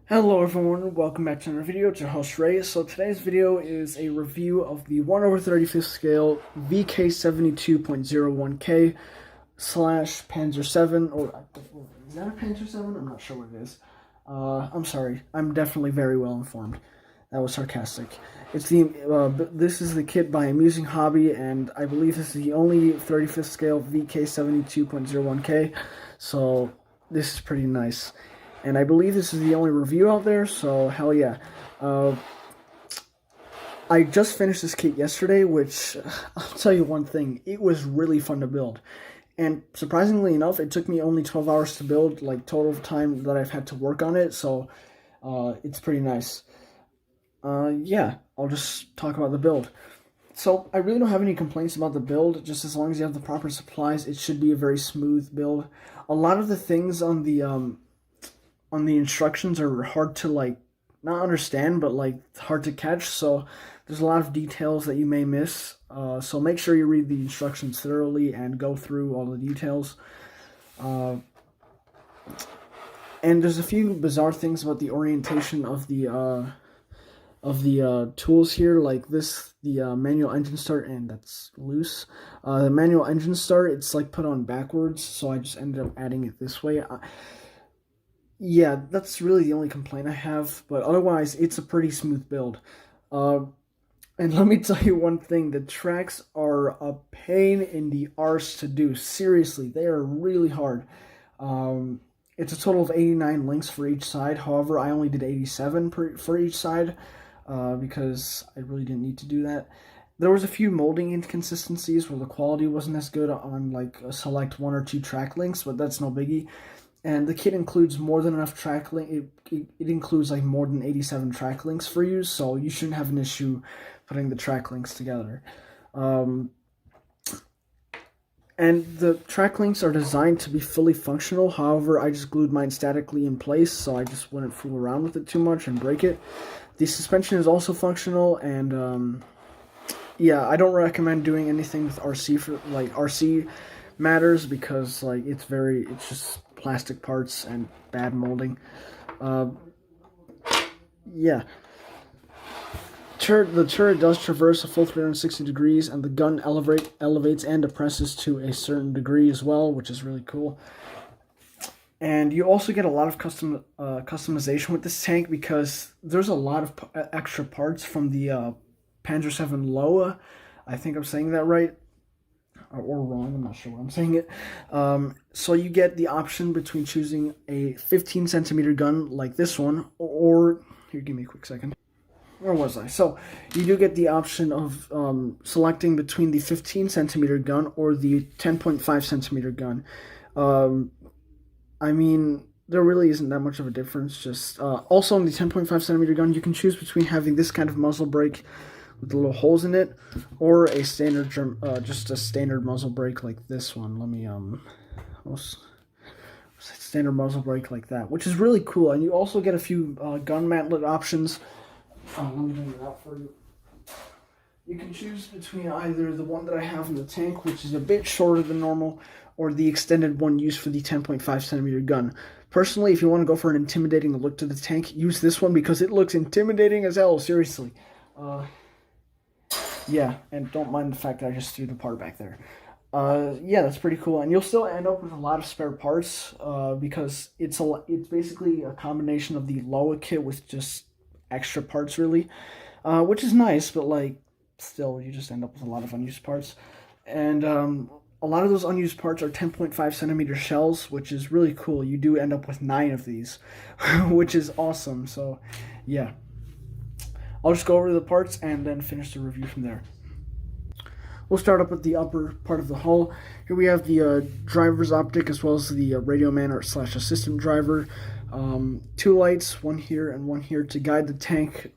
Hello everyone, welcome back to another video. It's your host Ray. So today's video is a review of the 1/35th scale VK-72.01K slash Panzer 7, or is that a Panzer 7? I'm not sure what it is. I'm sorry, I'm definitely very well informed. That was sarcastic. This is the kit by Amusing Hobby, and I believe this is the only 35th scale VK-72.01K, so this is pretty nice. And I believe this is the only review out there, so hell yeah. I just finished this kit yesterday, which, I'll tell you one thing, it was really fun to build. And surprisingly enough, it took me only 12 hours to build, like, total time that I've had to work on it, so it's pretty nice. Yeah, I'll just talk about the build. So, I really don't have any complaints about the build, just as long as you have the proper supplies, it should be a very smooth build. A lot of the things on the instructions are hard to, like, not understand, but, like, hard to catch, so there's a lot of details that you may miss, so make sure you read the instructions thoroughly and go through all the details. And there's a few bizarre things about the orientation of the tools here, like this, the manual engine start, and that's loose. The manual engine start, it's, like, put on backwards, so I just ended up adding it this way. Yeah, that's really the only complaint I have, but otherwise, it's a pretty smooth build. And let me tell you one thing, the tracks are a pain in the arse to do. Seriously, they are really hard. It's a total of 89 links for each side, however, I only did 87 for each side, because I really didn't need to do that. There was a few molding inconsistencies where the quality wasn't as good on, like, a select 1 or 2 track links, but that's no biggie. And the kit includes more than enough track link. It includes, like, more than 87 track links for you, so you shouldn't have an issue putting the track links together. And the track links are designed to be fully functional. However, I just glued mine statically in place, so I just wouldn't fool around with it too much and break it. The suspension is also functional, and yeah, I don't recommend doing anything with RC for, like, RC matters, because, like, it's just plastic parts and bad molding. Yeah. The turret does traverse a full 360 degrees, and the gun elevates and depresses to a certain degree as well, which is really cool. And you also get a lot of customization with this tank, because there's a lot of extra parts from the Panzer 7 Loa. I think I'm saying that right. Or wrong, I'm not sure what I'm saying it. So you get the option between choosing a 15 centimeter gun like this one, or here, give me a quick second. Where was I? So you do get the option of selecting between the 15 centimeter gun or the 10.5 centimeter gun. I mean, there really isn't that much of a difference. Just also on the 10.5 centimeter gun, you can choose between having this kind of muzzle brake with the little holes in it, or a standard, just a standard muzzle brake like this one. Let me standard muzzle brake like that, which is really cool. And you also get a few gun mantlet options. Let me bring it out for you. You can choose between either the one that I have in the tank, which is a bit shorter than normal, or the extended one used for the 10.5 centimeter gun. Personally, if you want to go for an intimidating look to the tank, use this one, because it looks intimidating as hell, seriously. Yeah, and don't mind the fact that I just threw the part back there. Yeah, that's pretty cool, and you'll still end up with a lot of spare parts, because it's basically a combination of the Loa kit with just extra parts, really, which is nice, but, like, still, you just end up with a lot of unused parts. And a lot of those unused parts are 10.5 centimeter shells, which is really cool. You do end up with 9 of these, which is awesome. So, yeah. I'll just go over the parts and then finish the review from there. We'll start up with the upper part of the hull. Here we have the driver's optic, as well as the radio man / assistant driver. 2 lights, one here and one here, to guide the tank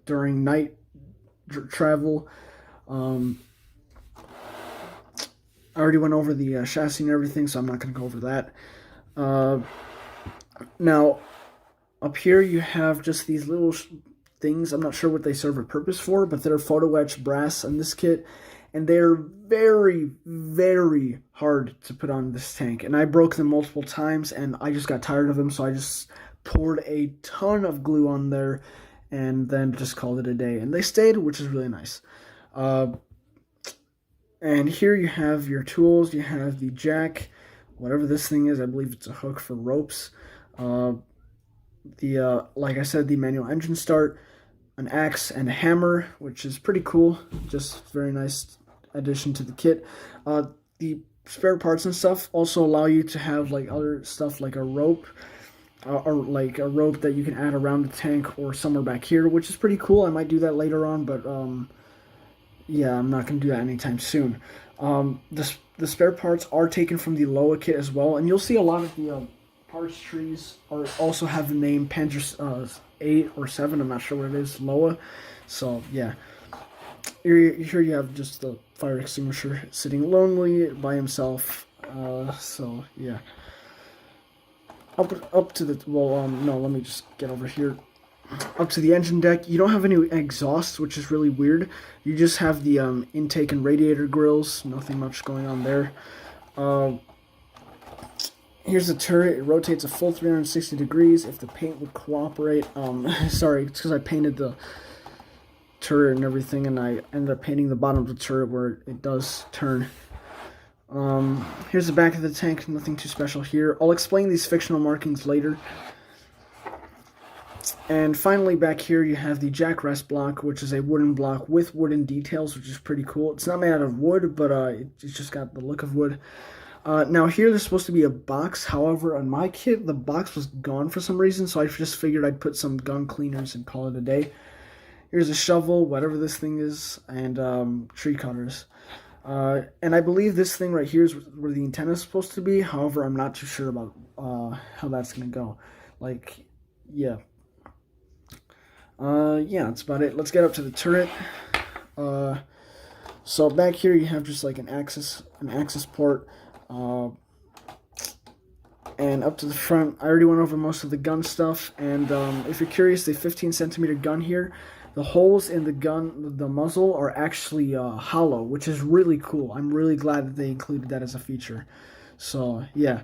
during night travel. I already went over the chassis and everything, so I'm not going to go over that. Now, up here you have just these little things. I'm not sure what they serve a purpose for, but they're photo etched brass in this kit, and they're very, very hard to put on this tank. And I broke them multiple times, and I just got tired of them, so I just poured a ton of glue on there and then just called it a day. And they stayed, which is really nice. And here you have your tools. You have the jack, whatever this thing is. I believe it's a hook for ropes. Like I said, the manual engine start, an axe, and a hammer, which is pretty cool. Just very nice addition to the kit. The spare parts and stuff also allow you to have like other stuff like a rope, or like a rope that you can add around the tank or somewhere back here, which is pretty cool. I might do that later on, but yeah, I'm not going to do that anytime soon. The spare parts are taken from the Loa kit as well, and you'll see a lot of the parts trees also have the name Panzer 8 or 7, I'm not sure what it is, Loa. So yeah, here you have just the fire extinguisher sitting lonely by himself. So yeah, up to the, well, no, let me just get over here. Up to the engine deck, you don't have any exhaust, which is really weird. You just have the intake and radiator grills. Nothing much going on there. Here's the turret. It rotates a full 360 degrees if the paint would cooperate. Sorry, it's because I painted the turret and everything, and I ended up painting the bottom of the turret where it does turn. Here's the back of the tank. Nothing too special here. I'll explain these fictional markings later. And finally, back here you have the jack rest block, which is a wooden block with wooden details, which is pretty cool. It's not made out of wood, but it's just got the look of wood. Now here there's supposed to be a box. However, on my kit, the box was gone for some reason, so I just figured I'd put some gun cleaners and call it a day. Here's a shovel, whatever this thing is, and tree cutters. And I believe this thing right here is where the antenna is supposed to be. However, I'm not too sure about how that's going to go. Like, yeah. Yeah, that's about it. Let's get up to the turret. So back here you have just like an axis port. And up to the front, I already went over most of the gun stuff. And if you're curious, the 15cm gun here, the holes in the gun, the muzzle, are actually hollow, which is really cool. I'm really glad that they included that as a feature. So yeah.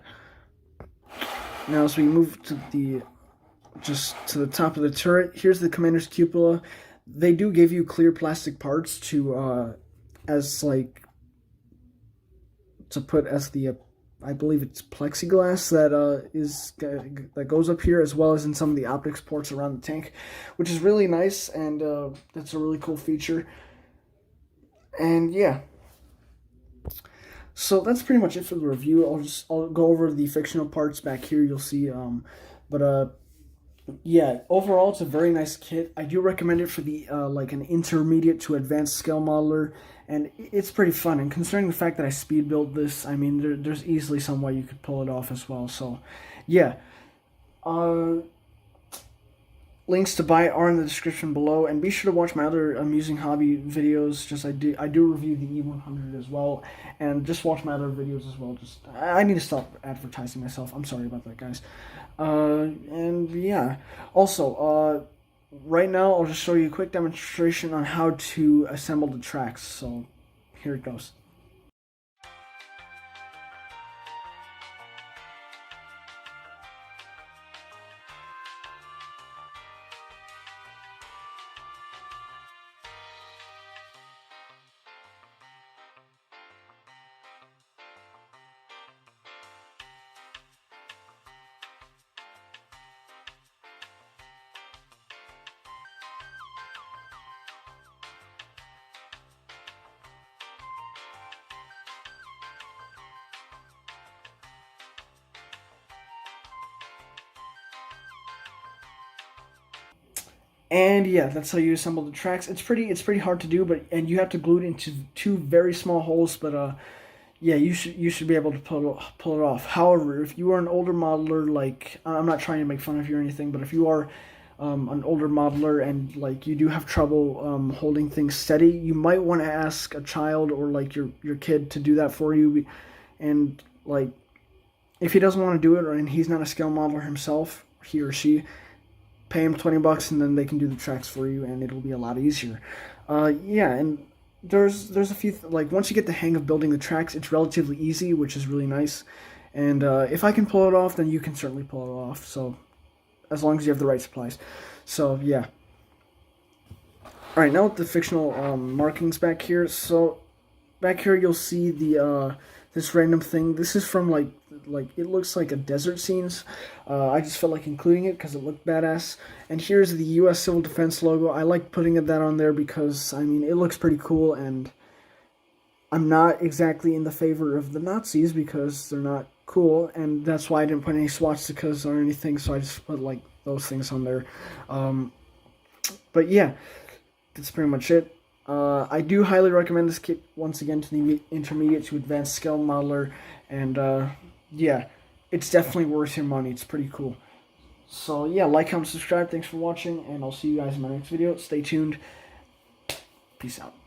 Now as we move to the top of the turret, here's the commander's cupola. They do give you clear plastic parts to put as the I believe it's plexiglass that goes up here, as well as in some of the optics ports around the tank, which is really nice, and that's a really cool feature. And yeah, so that's pretty much it for the review. I'll go over the fictional parts back here. You'll see, yeah, overall it's a very nice kit. I do recommend it for the like an intermediate to advanced scale modeler, and it's pretty fun. And considering the fact that I speed built this, I mean, there's easily some way you could pull it off as well. So yeah, links to buy are in the description below, and be sure to watch my other amusing hobby videos. Just I do review the E100 as well, and just watch my other videos as well. Just I need to stop advertising myself. I'm sorry about that, guys. And yeah, also right now I'll just show you a quick demonstration on how to assemble the tracks. So here it goes. And yeah, that's how you assemble the tracks. It's pretty hard to do, and you have to glue it into two very small holes. But yeah, you should be able to pull it off. However, if you are an older modeler, like, I'm not trying to make fun of you or anything, but if you are an older modeler and like you do have trouble holding things steady, you might want to ask a child or like your kid to do that for you. And like, if he doesn't want to do it, and he's not a scale modeler himself, he or she, pay him $20 and then they can do the tracks for you, and it'll be a lot easier. Yeah, and there's a few like once you get the hang of building the tracks, it's relatively easy, which is really nice. And if I can pull it off, then you can certainly pull it off. So as long as you have the right supplies. So yeah. All right, now with the fictional markings back here. So back here you'll see the this random thing. This is from like it looks like a desert scenes. I just felt like including it because it looked badass. And here's the U.S. Civil Defense logo. I like putting that on there because I mean it looks pretty cool, and I'm not exactly in the favor of the Nazis because they're not cool, and that's why I didn't put any swastikas or anything. So I just put like those things on there. But yeah, that's pretty much it. I do highly recommend this kit once again to the intermediate to advanced scale modeler, and yeah, it's definitely worth your money. It's pretty cool. So yeah, like, comment, subscribe. Thanks for watching, and I'll see you guys in my next video. Stay tuned. Peace out.